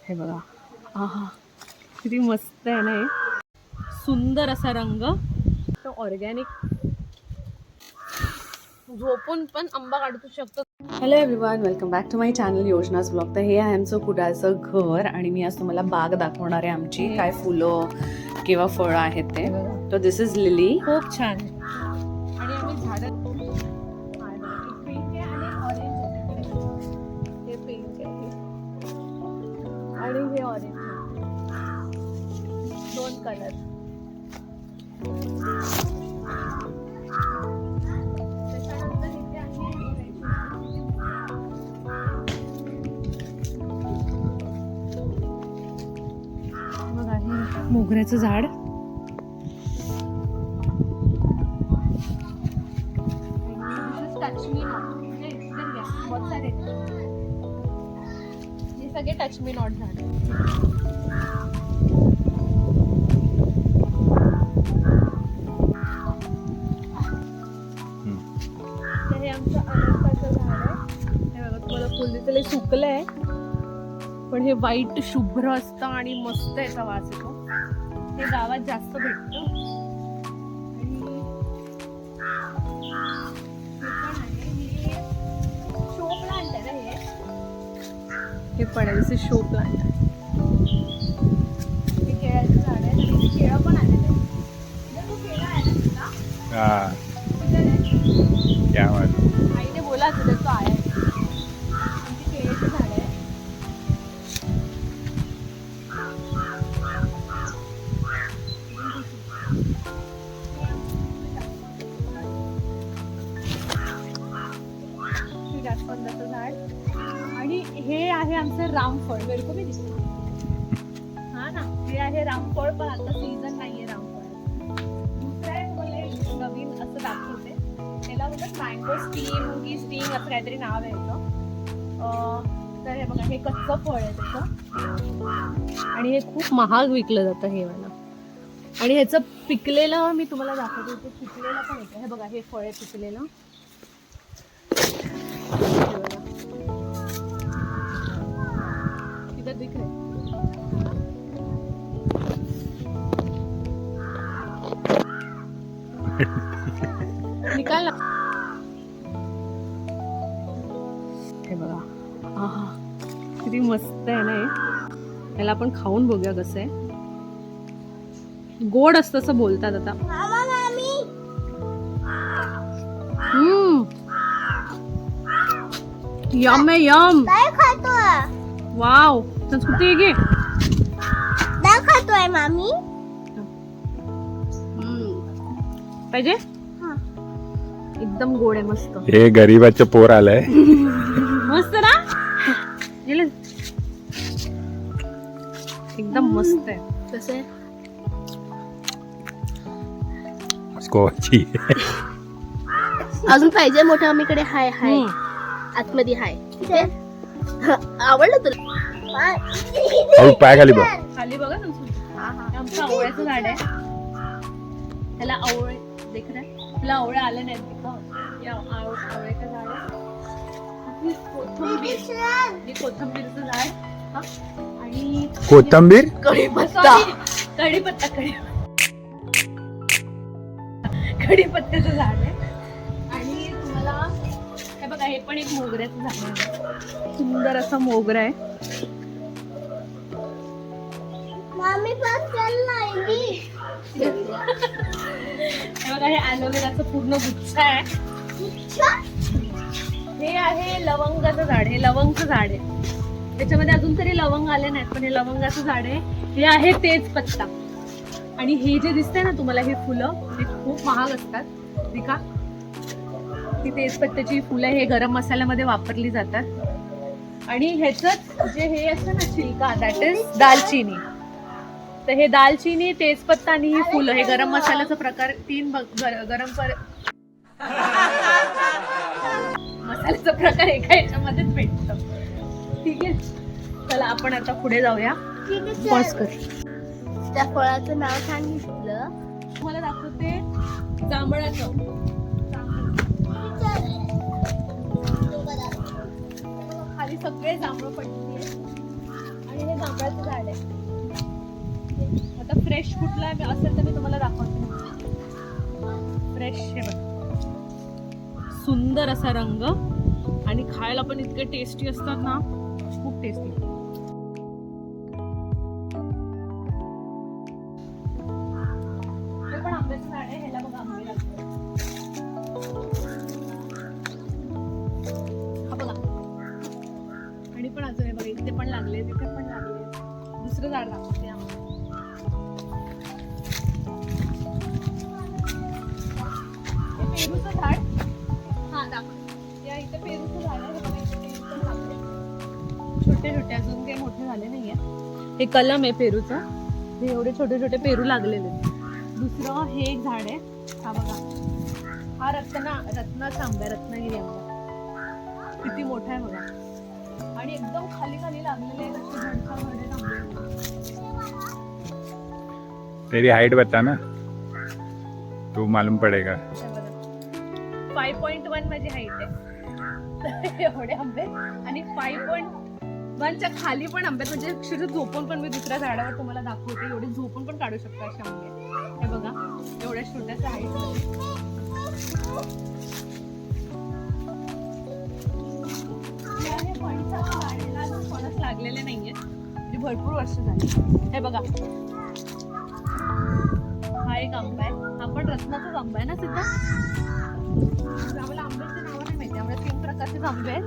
हे बघा, आहा किती मस्त आहे ना हे. सुंदर असा रंग, तो ऑर्गॅनिक. झोपून पण आंबा काढू शकतो. Hello everyone, welcome back to my channel योजनास ब्लॉग. तर हे आहे आमचं कुडाचं घर आणि मी आज तुम्हाला बाग दाखवणार आहे आमची. काय फुलं किंवा फळं आहेत ते. तर दिस इज लिली. खूप छान. आणि आम्ही झाडं पिंक आहे आणि ऑरेंज आहे. हे पिंक आहे आणि हे ऑरेंज आहे. दोन कलर. मोगऱ्याचं झाड. हे सगळे टच मी नॉट झाड. हे आमचं अनंताचं झाड आहे. हे बघा, तुम्हाला फुल दिसले सुकलंय, पण हे व्हाईट शुभ्र असतं आणि मस्त याचा वास येतो. हे गावात जास्त भेटतं. शो प्लांट आहे ना हे पण आहे. जसे शो प्लांट आहे. हे केळ्याचं झाड आहे आणि केळं पण आलेलं आहे. तू केळं आहे ना तुला? आईने बोला तुझं तो आहे. केळ्याचं झाड आहे. जास्वंदाचं झाड. आणि हे आहे आमचं रामफळ. वेलकम दिसतो. हा ना, हे आहे रामफळ, पण आता सीझन नाहीये रामफळ. दुसरं आहे मला नवीन असं दाखवते. त्याला बोलतात मँगो स्टीम की स्टीम असं काहीतरी नाव आहे याचं. तर हे बघा, हे कच्चं फळ आहे त्याचं आणि हे खूप महाग विकलं जातं हे मला. आणि ह्याचं पिकलेलं मी तुम्हाला दाखवते. ते पिकलेलं पण येतं. हे बघा, हे फळ आहे पिकलेलं. इधर दिख रहा निकाल ना. हे बघा, आहा किती मस्त आहे ना हे. याला आपण खाऊन बघूया कसं आहे. गोड असतं असं बोलतात आता. यम आहे यम. वाव, संस्कृती घे. खातोय मामी. पाहिजे. एकदम गोड आहे, मस्त. हे गरीबाचं पोर आलंय. मस्त ना. एकदम मस्त आहे. कसं आहे स्कॉची. अजून पाहिजे मोठ्या मम्मीकडे. हाय हाय आतमध्ये हाय. आवडलं तुला? पाय खाली बघ. खाली बघा ना. आमचं आवळ्याचं झाड आहे. त्याला आवळे देख रहा है. आपला आवळा आले नाहीत. आवळ्याचं झाड आहे. कोथिंबीरचं झाड आणि कोथिंबीर. कढीपत्ता. कढीपत्त्याचं झाड आहे. आणि तुम्हाला हे बघा, हे पण एक मोगऱ्याचं झाड आहे. सुंदर असा मोगरा आहे. हे बघा, हे ॲलोवेराचं पूर्ण गुच्छ आहे. हे आहे लवंगाचं झाड. हे लवंगचं झाड आहे. त्याच्यामध्ये अजून तरी लवंग आले नाहीत, पण हे लवंगाचं झाड आहे. हे आहे तेजपत्ता. आणि हे जे दिसतंय ना तुम्हाला, हे फुलं हे खूप महाग असतात. दिखा, ती तेजपत्त्याची फुलं हे गरम मसाल्यामध्ये वापरली जातात. आणि ह्याच जे हे असतं ना छिलका, दॅट इज दालचिनी. तर हे दालचिनी, तेजपत्ता आणि ही फुलं हे गरम मसाल्याचा प्रकार. मसाल्याचा प्रकार एका ह्याच्यामध्येच भेटतो. ठीक आहे, चला आपण आता पुढे जाऊया. पॉज कर. त्या फळाचं नाव सांगितलं. तुम्हाला दाखवते जांभळाचं. खाली सगळे जांभळं पडलेली आहेत आणि हे जांभळाचं कुठला असेल तर मी तुम्हाला दाखवते. फ्रेश हे बघ, सुंदर असा रंग आणि खायला पण इतके टेस्टी असतात ना, खूप टेस्टी. हे पण आंब्याचं झाड आहे, ह्याला बघा आंबे लागले. हा बघा, आणि पण अजून हे बघा, इथे पण लागले, तिथे पण लागले. दुसरं झाड दाखवते आम्हाला. पेरूचं झाड, हा दाखव. या इथे पेरूचं झाड आहे, हे बघा इथे पेरू पण लागले. छोटे छोटे, अजून काही मोठे झाले नाहीये. हे कलम आहे पेरूचं, हे एवढे छोटे छोटे पेरू लागलेले. दुसरं हे एक झाड आहे, हा बघा, हा रत्नाचा आंबा आहे, रत्नागिरी आंबा. किती मोठा आहे बघा, आणि एकदम खाली खाली लागलेले आहेत असे झडकावरडे आंबे. तेरी हाइट बता ना, तो मालूम पडेगा. 5.1 माझी हाईट आहे. एवढे आंबे, आणि 5.1च्या खाली पण आंबे, म्हणजे अक्षरशः झोपून पण मी दुसऱ्या झाडावर तुम्हाला दाखवते. एवढे झोपून पण काढू शकता असे आंबे. हे बघा, एवढ्या छोट्याच्या हाईट मध्ये. फणस लागलेले नाहीये, म्हणजे भरपूर वर्ष झाली. हे बघा, हा एक आंबा आहे, हा पण रत्नाचाच आंबा आहे ना सिद्धा. आम्हाला आंब्याचे नाव नाही माहिती, आम्हाला 3 प्रकारचे आंबे आहेत.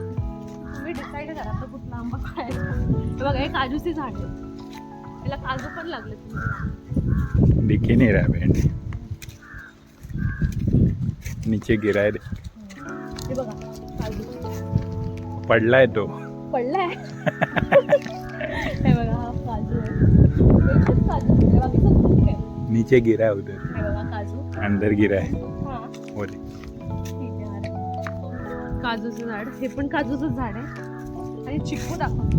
तुम्ही डिसाईड करा आता कुठला आंबा खायचा. हे बघा, हे काजूचे झाड आहे, याला काजू पण लागले. दिख ही नहीं रहा बहन, नीचे गिरा है. हे बघा काजू पडलाय तो, पडलाय. हे बघा, हा काजू आहे, एकच काजू आहे, बाकी सब फुल आहे. नीचे गिरा है उधर, हे बघा काजू, अंदर गिरा है. हा बोले ठीक आहे. काजूचं झाड, हे पण काजूचं झाड आहे. आणि चिक्कू दाखव.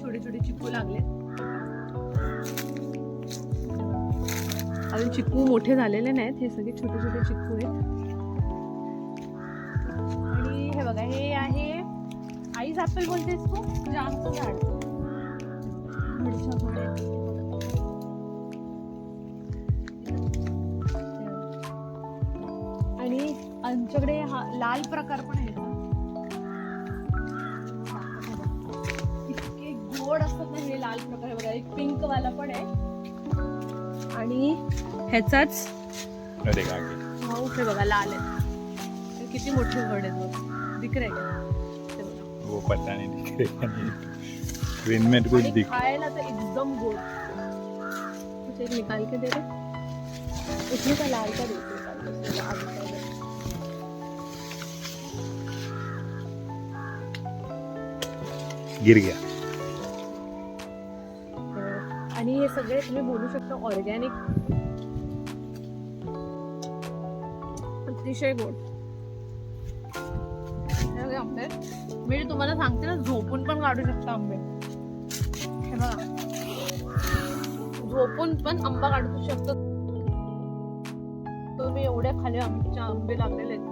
छोटे छोटे चिक्कू लागले. अजून चिक्कू मोठे झालेले नाहीत, हे सगळे छोटे छोटे चिक्कू आहेत. आणि हे बघा, हे आहे आईस ऍपल बोलतेस तू, जामचं झाड. मिरच्या थोड्या आहेत. आणि आमच्याकडे हा लाल प्रकार पण आहे. इतके गोड असतात ना हे लाल प्रकार. बघा, एक पिंक वाला पण आहे, आणि ह्याचाच अरे का हे बघा लाल आहे. किती मोठे गोड आहेत, दिख रहे का? वो पता नहीं दिख रहा है, स्क्रीन में कुछ दिख. खायला तर एकदम गोड. कुछ एक निकाल के दे दे, उसमें का लाल का देते. गिर गया. आणि हे सगळे तुम्ही बोलू शकता ऑर्गॅनिक, अतिशय गोड. आंबे मी तुम्हाला सांगते ना, झोपून पण काढू शकता आंबे. हे बघा, झोपून पण आंबा काढू शकतो तुम्ही. एवढ्या खाली आंबे लागलेले आहेत,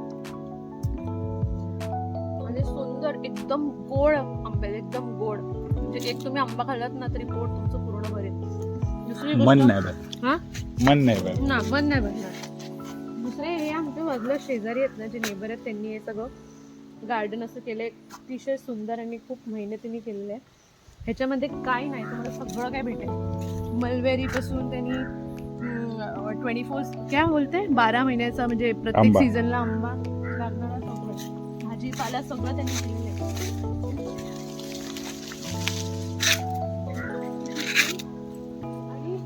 आणि सुंदर एकदम गोड आंबे, एकदम गोड. म्हणजे एक तुम्ही आंबा खाल्लात ना तरी पोट तुमचं पूर्ण भरेल. दुसरी मन गोष्ट, नाही भरत, हा मन नाही भरत ना, मन नाही भरणार. दुसरे हे आमच्या बाजूला शेजारी आहेत ना, जे नेबर आहेत, त्यांनी हे सगळं गार्डन असं केलंय, अतिशय सुंदर आणि खूप मेहनतीने केलेलं आहे. ह्याच्यामध्ये काय नाही, तुम्हाला सगळं काय भेटेल. मलबेरीपासून त्यांनी 24 काय बोलते 12 महिन्याचा, म्हणजे प्रत्येक आंबा. सीझनला आंबा लागणारा सगळं भाजीपाला सगळं त्यांनी केलेलं आहे. आणि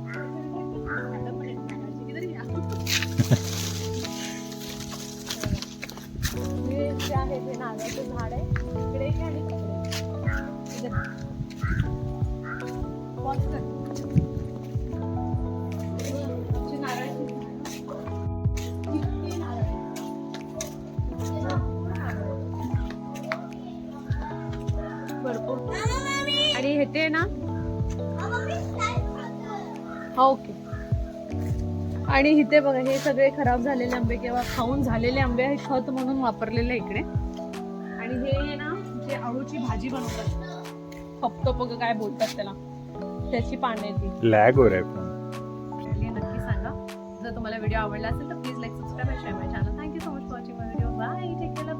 झाडं पण आहेत नारळाची. किती या. हे जे आहे ते नारळाचं झाड आहे, इकडे एक आणि तिकडे. पॉज कर. आमची नारळाची किती नारळ आहे. भरपूर. आणि हे ते ना, हा ओके. आणि इथे बघा हे सगळे खराब झालेले आंबे किंवा खाऊन झालेले आंबे हे खत म्हणून वापरलेले इकडे. आणि हे ना जे अळूची भाजी बनवतात, फक्त बघ काय बोलतात त्याला, त्याची पाने ती. लॅग हो रहा है फोन. नक्की सांगा. जर तुम्हाला व्हिडिओ आवडला असेल तर please like, subscribe, share my channel. Thank you so much for watching my video. Bye, take care.